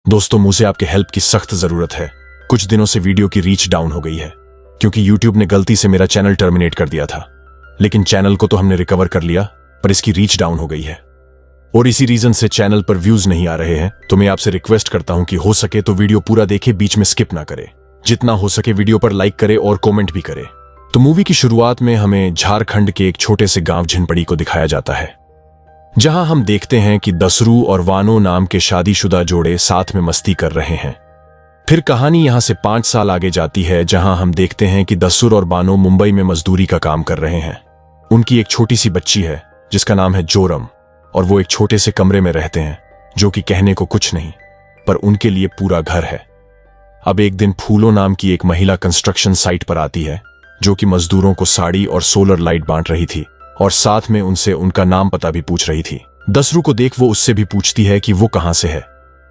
दोस्तों, मुझे आपके हेल्प की सख्त जरूरत है। कुछ दिनों से वीडियो की रीच डाउन हो गई है क्योंकि YouTube ने गलती से मेरा चैनल टर्मिनेट कर दिया था। लेकिन चैनल को तो हमने रिकवर कर लिया, पर इसकी रीच डाउन हो गई है और इसी रीजन से चैनल पर व्यूज नहीं आ रहे हैं। तो मैं आपसे रिक्वेस्ट करता हूं कि हो सके तो वीडियो पूरा देखे, बीच में स्किप ना करे। जितना हो सके वीडियो पर लाइक करे और कॉमेंट भी करे। तो मूवी की शुरुआत में हमें झारखंड के एक छोटे से गांव झिनपड़ी को दिखाया जाता है, जहां हम देखते हैं कि दसरू और वानो नाम के शादीशुदा जोड़े साथ में मस्ती कर रहे हैं। फिर कहानी यहां से 5 साल आगे जाती है, जहां हम देखते हैं कि दसरू और बानो मुंबई में मजदूरी का काम कर रहे हैं। उनकी एक छोटी सी बच्ची है जिसका नाम है जोरम, और वो एक छोटे से कमरे में रहते हैं जो कि कहने को कुछ नहीं, पर उनके लिए पूरा घर है। अब एक दिन फूलो नाम की एक महिला कंस्ट्रक्शन साइट पर आती है, जो कि मजदूरों को साड़ी और सोलर लाइट बांट रही थी और साथ में उनसे उनका नाम पता भी पूछ रही थी। दसरू को देख वो उससे भी पूछती है कि वो कहां से है,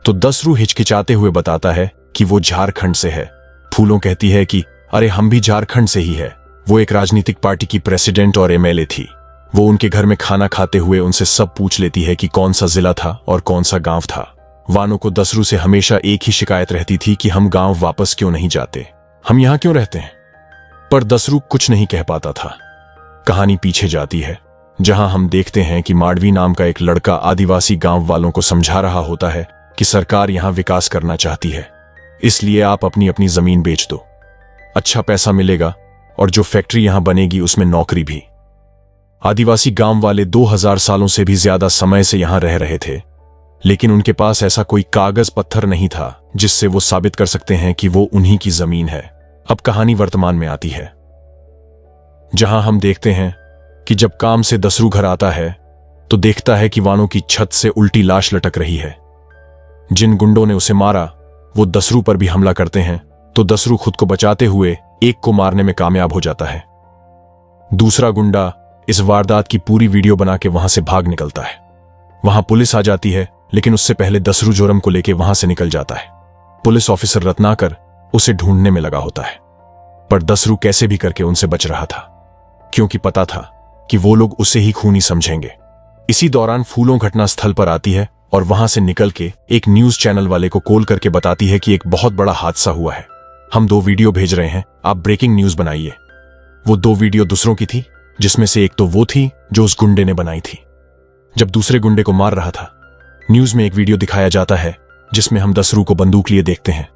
तो दसरू हिचकिचाते हुए बताता है कि वो झारखंड से है। फूलो कहती है कि अरे हम भी झारखंड से ही है। वो एक राजनीतिक पार्टी की प्रेसिडेंट और MLA थी। वो उनके घर में खाना खाते हुए उनसे सब पूछ लेती है कि कौन सा जिला था और कौन सा गांव था। वानो को दसरू से हमेशा एक ही शिकायत रहती थी कि हम गांव वापस क्यों नहीं जाते, हम यहां क्यों रहते हैं, पर दसरू कुछ नहीं कह पाता था। कहानी पीछे जाती है, जहां हम देखते हैं कि माडवी नाम का एक लड़का आदिवासी गांव वालों को समझा रहा होता है कि सरकार यहां विकास करना चाहती है, इसलिए आप अपनी अपनी जमीन बेच दो, अच्छा पैसा मिलेगा और जो फैक्ट्री यहां बनेगी उसमें नौकरी भी। आदिवासी गांव वाले 2000 सालों से भी ज्यादा समय से यहां रह रहे थे, लेकिन उनके पास ऐसा कोई कागज पत्थर नहीं था जिससे वो साबित कर सकते हैं कि वो उन्हीं की जमीन है। अब कहानी वर्तमान में आती है, जहां हम देखते हैं कि जब काम से दसरू घर आता है तो देखता है कि वानो की छत से उल्टी लाश लटक रही है। जिन गुंडों ने उसे मारा वो दसरू पर भी हमला करते हैं, तो दसरू खुद को बचाते हुए एक को मारने में कामयाब हो जाता है। दूसरा गुंडा इस वारदात की पूरी वीडियो बना के वहां से भाग निकलता है। वहां पुलिस आ जाती है, लेकिन उससे पहले दसरू जोरम को लेकर वहां से निकल जाता है। पुलिस ऑफिसर रत्नाकर उसे ढूंढने में लगा होता है, पर दसरू कैसे भी करके उनसे बच रहा था, क्योंकि पता था कि वो लोग उसे ही खूनी समझेंगे। इसी दौरान फूलों घटना स्थल पर आती है और वहां से निकल के एक न्यूज चैनल वाले को कॉल करके बताती है कि एक बहुत बड़ा हादसा हुआ है, हम 2 वीडियो भेज रहे हैं, आप ब्रेकिंग न्यूज बनाइए। वो 2 वीडियो दूसरों की थी, जिसमें से एक तो वो थी जो उस गुंडे ने बनाई थी। जब दूसरे गुंडे को मार रहा था, न्यूज में एक वीडियो दिखाया जाता है जिसमें हम दसरू को बंदूक लिए देखते हैं।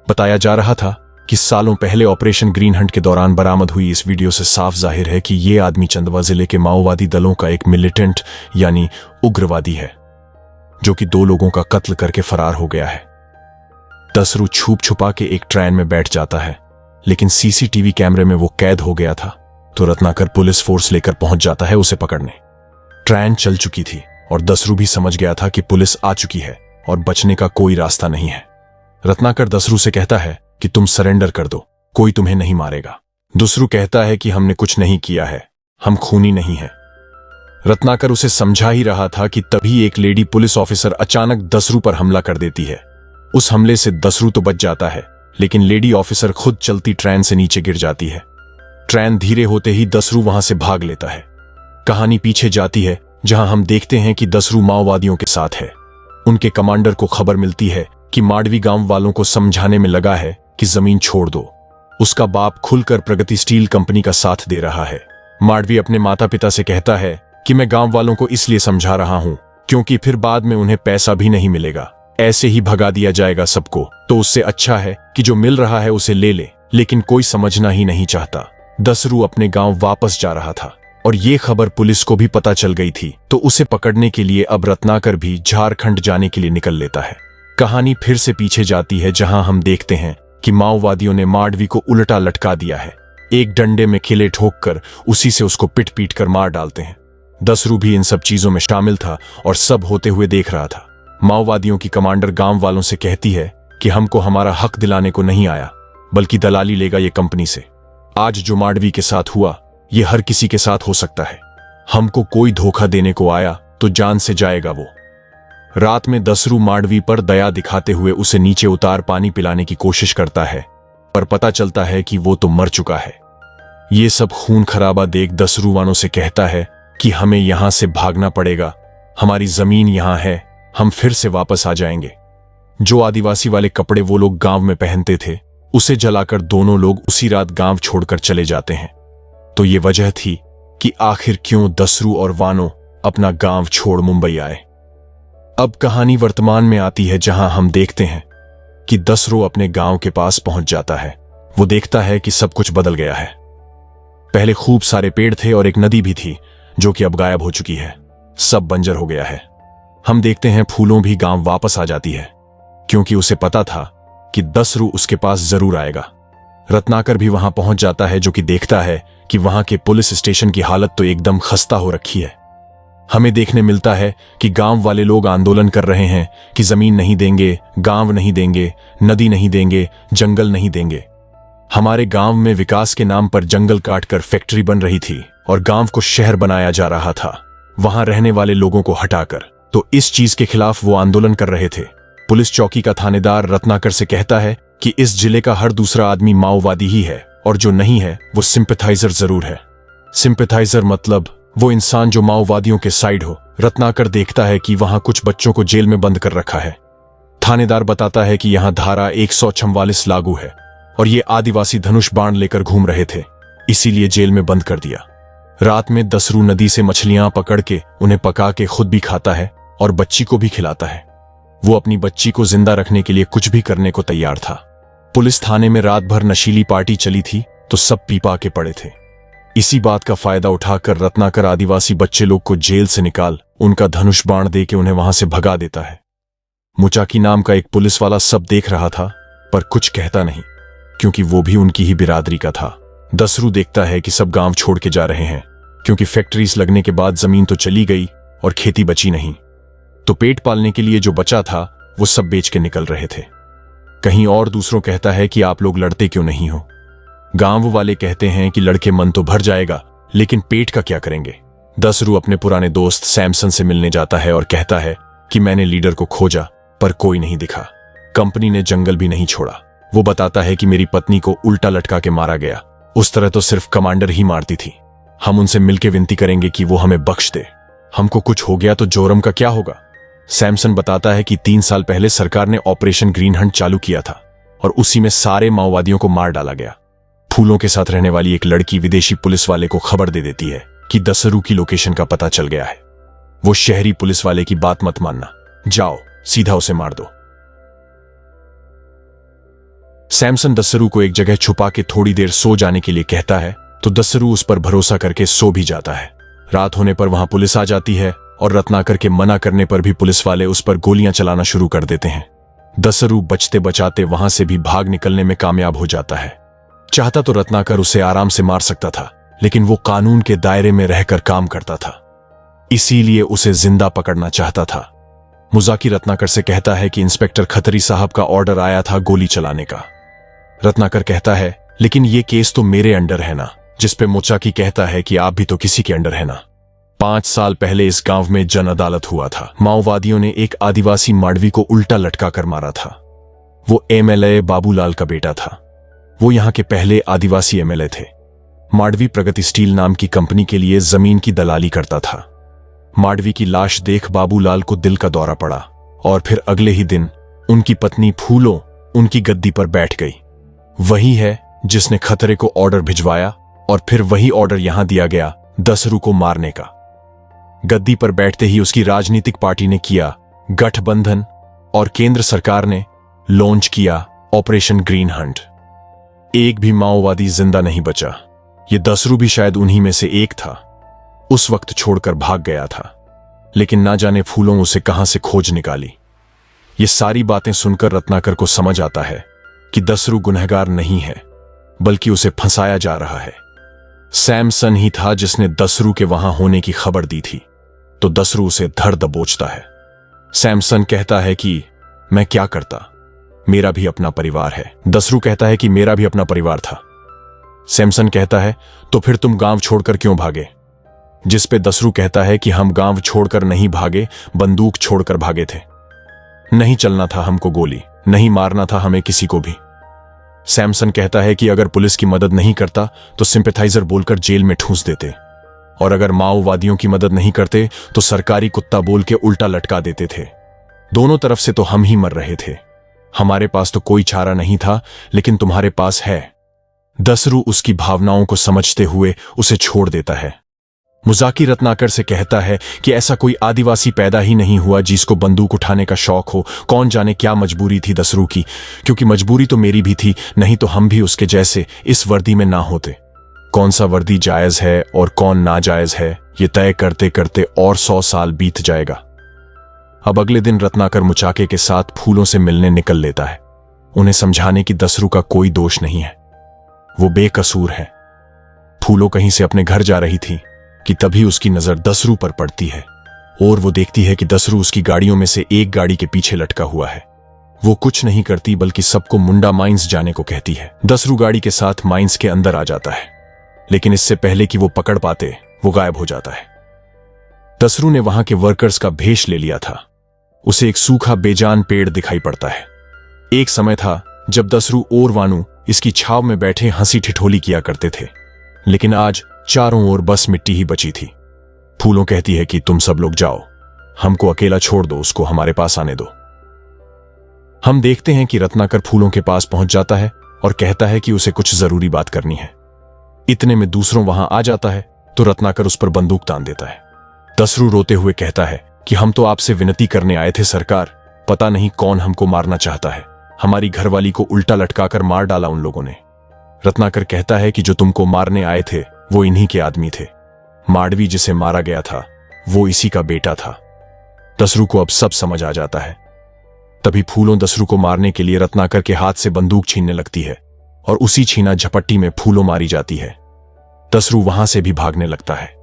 बताया जा रहा था कि सालों पहले ऑपरेशन ग्रीन हंट के दौरान बरामद हुई इस वीडियो से साफ जाहिर है कि ये आदमी चंदवा जिले के माओवादी दलों का एक मिलिटेंट यानी उग्रवादी है, जो कि 2 लोगों का कत्ल करके फरार हो गया है। दसरू छुप छुपा के एक ट्रेन में बैठ जाता है, लेकिन CCTV कैमरे में वो कैद हो गया था, तो रत्नाकर पुलिस फोर्स लेकर पहुंच जाता है उसे पकड़ने। ट्रेन चल चुकी थी और दसरू भी समझ गया था कि पुलिस आ चुकी है और बचने का कोई रास्ता नहीं है। रत्नाकर दसरू से कहता है कि तुम सरेंडर कर दो, कोई तुम्हें नहीं मारेगा। दसरू कहता है कि हमने कुछ नहीं किया है, हम खूनी नहीं हैं। रत्नाकर उसे समझा ही रहा था कि तभी एक लेडी पुलिस ऑफिसर अचानक दसरू पर हमला कर देती है। उस हमले से दसरू तो बच जाता है, लेकिन लेडी ऑफिसर खुद चलती ट्रेन से नीचे गिर जाती है। ट्रेन धीरे होते ही दसरू वहां से भाग लेता है। कहानी पीछे जाती है, जहां हम देखते हैं कि दसरू माओवादियों के साथ है। उनके कमांडर को खबर मिलती है कि माडवी गांव वालों को समझाने में लगा है कि जमीन छोड़ दो। उसका बाप खुलकर प्रगति स्टील कंपनी का साथ दे रहा है। माडवी अपने माता पिता से कहता है कि मैं गांव वालों को इसलिए समझा रहा हूं क्योंकि फिर बाद में उन्हें पैसा भी नहीं मिलेगा, ऐसे ही भगा दिया जाएगा सबको, तो उससे अच्छा है कि जो मिल रहा है उसे ले ले। लेकिन कोई समझना ही नहीं चाहता। दसरू अपने गांव वापस जा रहा था और ये खबर पुलिस को भी पता चल गई थी, तो उसे पकड़ने के लिए अब रत्नाकर भी झारखंड जाने के लिए निकल लेता है। कहानी फिर से पीछे जाती है, जहां हम देखते हैं कि माओवादियों ने माडवी को उल्टा लटका दिया है। एक डंडे में खिले ठोककर उसी से उसको पिट पीट कर मार डालते हैं। दसरू भी इन सब चीजों में शामिल था और सब होते हुए देख रहा था। माओवादियों की कमांडर गांव वालों से कहती है कि हमको हमारा हक दिलाने को नहीं आया, बल्कि दलाली लेगा ये कंपनी से। आज जो माडवी के साथ हुआ ये हर किसी के साथ हो सकता है। हमको कोई धोखा देने को आया तो जान से जाएगा वो। रात में दसरू माडवी पर दया दिखाते हुए उसे नीचे उतार पानी पिलाने की कोशिश करता है, पर पता चलता है कि वो तो मर चुका है। ये सब खून खराबा देख दसरू वानों से कहता है कि हमें यहां से भागना पड़ेगा, हमारी जमीन यहां है, हम फिर से वापस आ जाएंगे। जो आदिवासी वाले कपड़े वो लोग गांव में पहनते थे उसे जलाकर दोनों लोग उसी रात गांव छोड़कर चले जाते हैं। तो ये वजह थी कि आखिर क्यों दसरू और वानो अपना गांव छोड़ मुंबई आए। अब कहानी वर्तमान में आती है, जहां हम देखते हैं कि दसरू अपने गांव के पास पहुंच जाता है। वो देखता है कि सब कुछ बदल गया है। पहले खूब सारे पेड़ थे और एक नदी भी थी जो कि अब गायब हो चुकी है। सब बंजर हो गया है। हम देखते हैं फूलों भी गांव वापस आ जाती है, क्योंकि उसे पता था कि दसरू उसके पास जरूर आएगा। रत्नाकर भी वहां पहुंच जाता है, जो कि देखता है कि वहां के पुलिस स्टेशन की हालत तो एकदम खस्ता हो रखी है। हमें देखने मिलता है कि गांव वाले लोग आंदोलन कर रहे हैं कि जमीन नहीं देंगे, गांव नहीं देंगे, नदी नहीं देंगे, जंगल नहीं देंगे। हमारे गांव में विकास के नाम पर जंगल काटकर फैक्ट्री बन रही थी और गांव को शहर बनाया जा रहा था, वहां रहने वाले लोगों को हटाकर। तो इस चीज के खिलाफ वो आंदोलन कर रहे थे। पुलिस चौकी का थानेदार रत्नाकर से कहता है कि इस जिले का हर दूसरा आदमी माओवादी ही है, और जो नहीं है वो सिंपैथाइजर जरूर है। सिंपैथाइजर मतलब वो इंसान जो माओवादियों के साइड हो। रत्नाकर देखता है कि वहां कुछ बच्चों को जेल में बंद कर रखा है। थानेदार बताता है कि यहां धारा 144 लागू है और ये आदिवासी धनुष बाण लेकर घूम रहे थे, इसीलिए जेल में बंद कर दिया। रात में दसरू नदी से मछलियां पकड़ के उन्हें पका के खुद भी खाता है और बच्ची को भी खिलाता है। वो अपनी बच्ची को जिंदा रखने के लिए कुछ भी करने को तैयार था। पुलिस थाने में रात भर नशीली पार्टी चली थी तो सब पीपा के पड़े थे। इसी बात का फायदा उठाकर रत्नाकर आदिवासी बच्चे लोग को जेल से निकाल उनका धनुष बाण दे के उन्हें वहां से भगा देता है। मुचाकी नाम का एक पुलिस वाला सब देख रहा था पर कुछ कहता नहीं, क्योंकि वो भी उनकी ही बिरादरी का था। दसरू देखता है कि सब गांव छोड़ के जा रहे हैं, क्योंकि फैक्ट्रीज लगने के बाद जमीन तो चली गई और खेती बची नहीं। तो पेट पालने के लिए जो बचा था वो सब बेच के निकल रहे थे। कहीं और दूसरों कहता है कि आप लोग लड़ते क्यों नहीं हो। गांव वाले कहते हैं कि लड़के मन तो भर जाएगा, लेकिन पेट का क्या करेंगे। दसरू अपने पुराने दोस्त सैमसन से मिलने जाता है और कहता है कि मैंने लीडर को खोजा पर कोई नहीं दिखा, कंपनी ने जंगल भी नहीं छोड़ा। वो बताता है कि मेरी पत्नी को उल्टा लटका के मारा गया, उस तरह तो सिर्फ कमांडर ही मारती थी। हम उनसे मिलके विनती करेंगे कि वो हमें बख्श दे। हमको कुछ हो गया तो जोरम का क्या होगा। सैमसन बताता है कि 3 साल पहले सरकार ने ऑपरेशन ग्रीन हंट चालू किया था और उसी में सारे माओवादियों को मार डाला गया। फूलों के साथ रहने वाली एक लड़की विदेशी पुलिस वाले को खबर दे देती है कि दसरू की लोकेशन का पता चल गया है। वो शहरी पुलिस वाले की बात मत मानना, जाओ सीधा उसे मार दो। सैमसन दसरू को एक जगह छुपा के थोड़ी देर सो जाने के लिए कहता है, तो दसरू उस पर भरोसा करके सो भी जाता है। रात होने पर वहां पुलिस आ जाती है और रत्नाकर के मना करने पर भी पुलिस वाले उस पर गोलियां चलाना शुरू कर देते हैं। दसरू बचते बचाते वहां से भी भाग निकलने में कामयाब हो जाता है। चाहता तो रत्नाकर उसे आराम से मार सकता था, लेकिन वो कानून के दायरे में रहकर काम करता था, इसीलिए उसे जिंदा पकड़ना चाहता था। मुजाकी रत्नाकर से कहता है कि इंस्पेक्टर खतरी साहब का ऑर्डर आया था गोली चलाने का। रत्नाकर कहता है, लेकिन ये केस तो मेरे अंडर है ना, जिस पे मुचाकी कहता है कि आप भी तो किसी के अंडर है ना। 5 साल पहले इस गांव में जन अदालत हुआ था। माओवादियों ने एक आदिवासी माडवी को उल्टा लटका कर मारा था। वो एमएलए बाबूलाल का बेटा था। वो यहां के पहले आदिवासी एमएलए थे। माडवी प्रगति स्टील नाम की कंपनी के लिए जमीन की दलाली करता था। माडवी की लाश देख बाबूलाल को दिल का दौरा पड़ा और फिर अगले ही दिन उनकी पत्नी फूलो उनकी गद्दी पर बैठ गई। वही है जिसने खतरे को ऑर्डर भिजवाया और फिर वही ऑर्डर यहां दिया गया दसरू को मारने का। गद्दी पर बैठते ही उसकी राजनीतिक पार्टी ने किया गठबंधन और केंद्र सरकार ने लॉन्च किया ऑपरेशन ग्रीन हंट। एक भी माओवादी जिंदा नहीं बचा। ये दसरू भी शायद उन्हीं में से एक था। उस वक्त छोड़कर भाग गया था, लेकिन ना जाने फूलों उसे कहां से खोज निकाली। ये सारी बातें सुनकर रत्नाकर को समझ आता है कि दसरू गुनहगार नहीं है, बल्कि उसे फंसाया जा रहा है। सैमसन ही था जिसने दसरू के वहां होने की खबर दी थी, तो दसरू उसे धर दबोचता है। सैमसन कहता है कि मैं क्या करता, मेरा भी अपना परिवार है। दसरू कहता है कि मेरा भी अपना परिवार था। सैमसन कहता है, तो फिर तुम गांव छोड़कर क्यों भागे। जिस पे दसरू कहता है कि हम गांव छोड़कर नहीं भागे, बंदूक छोड़कर भागे थे। नहीं चलना था हमको गोली, नहीं मारना था हमें किसी को भी। सैमसन कहता है कि अगर पुलिस की मदद नहीं करता तो सिंपैथाइजर बोलकर जेल में ठूंस देते, और अगर माओवादियों की मदद नहीं करते तो सरकारी कुत्ता बोल के उल्टा लटका देते थे। दोनों तरफ से तो हम ही मर रहे थे। हमारे पास तो कोई चारा नहीं था, लेकिन तुम्हारे पास है। दसरू उसकी भावनाओं को समझते हुए उसे छोड़ देता है। मुजाकी रत्नाकर से कहता है कि ऐसा कोई आदिवासी पैदा ही नहीं हुआ जिसको बंदूक उठाने का शौक हो। कौन जाने क्या मजबूरी थी दसरू की, क्योंकि मजबूरी तो मेरी भी थी, नहीं तो हम भी उसके जैसे इस वर्दी में ना होते। कौन सा वर्दी जायज है और कौन नाजायज है, ये तय करते करते और 100 साल बीत जाएगा। अब अगले दिन रत्नाकर मुचाके के साथ फूलों से मिलने निकल लेता है, उन्हें समझाने की दसरू का कोई दोष नहीं है, वो बेकसूर है। फूलों कहीं से अपने घर जा रही थी कि तभी उसकी नजर दसरू पर पड़ती है और वो देखती है कि दसरू उसकी गाड़ियों में से एक गाड़ी के पीछे लटका हुआ है। वो कुछ नहीं करती बल्कि सबको मुंडा माइंस जाने को कहती है। दसरू गाड़ी के साथ माइंस के अंदर आ जाता है, लेकिन इससे पहले कि वो पकड़ पाते वो गायब हो जाता है। दसरू ने वहां के वर्कर्स का भेष ले लिया था। उसे एक सूखा बेजान पेड़ दिखाई पड़ता है। एक समय था जब दसरू और वानू इसकी छाव में बैठे हंसी ठिठोली किया करते थे, लेकिन आज चारों ओर बस मिट्टी ही बची थी। फूलों कहती है कि तुम सब लोग जाओ, हमको अकेला छोड़ दो, उसको हमारे पास आने दो। हम देखते हैं कि रत्नाकर फूलों के पास पहुंच जाता है और कहता है कि उसे कुछ जरूरी बात करनी है। इतने में दूसरों वहां आ जाता है तो रत्नाकर उस पर बंदूक तान देता है। दसरू रोते हुए कहता है कि हम तो आपसे विनती करने आए थे सरकार, पता नहीं कौन हमको मारना चाहता है, हमारी घरवाली को उल्टा लटकाकर मार डाला उन लोगों ने। रत्नाकर कहता है कि जो तुमको मारने आए थे वो इन्हीं के आदमी थे। माडवी जिसे मारा गया था वो इसी का बेटा था। दसरू को अब सब समझ आ जाता है। तभी फूलों दसरू को मारने के लिए रत्नाकर के हाथ से बंदूक छीनने लगती है और उसी छीना झपट्टी में फूलों मारी जाती है। दसरू वहां से भी भागने लगता है।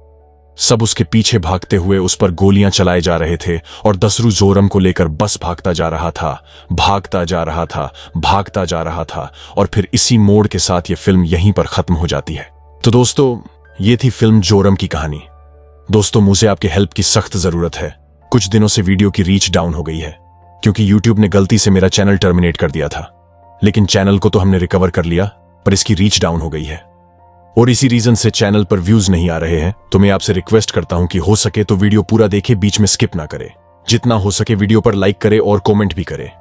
सब उसके पीछे भागते हुए उस पर गोलियां चलाए जा रहे थे और दसरू जोरम को लेकर बस भागता जा रहा था, भागता जा रहा था, भागता जा रहा था और फिर इसी मोड़ के साथ ये फिल्म यहीं पर खत्म हो जाती है। तो दोस्तों, ये थी फिल्म जोरम की कहानी। दोस्तों, मुझे आपके हेल्प की सख्त जरूरत है। कुछ दिनों से वीडियो की रीच डाउन हो गई है क्योंकि यूट्यूब ने गलती से मेरा चैनल टर्मिनेट कर दिया था, लेकिन चैनल को तो हमने रिकवर कर लिया, पर इसकी रीच डाउन हो गई है और इसी रीजन से चैनल पर व्यूज नहीं आ रहे हैं। तो मैं आपसे रिक्वेस्ट करता हूं कि हो सके तो वीडियो पूरा देखे, बीच में स्किप ना करे। जितना हो सके वीडियो पर लाइक करे और कमेंट भी करे।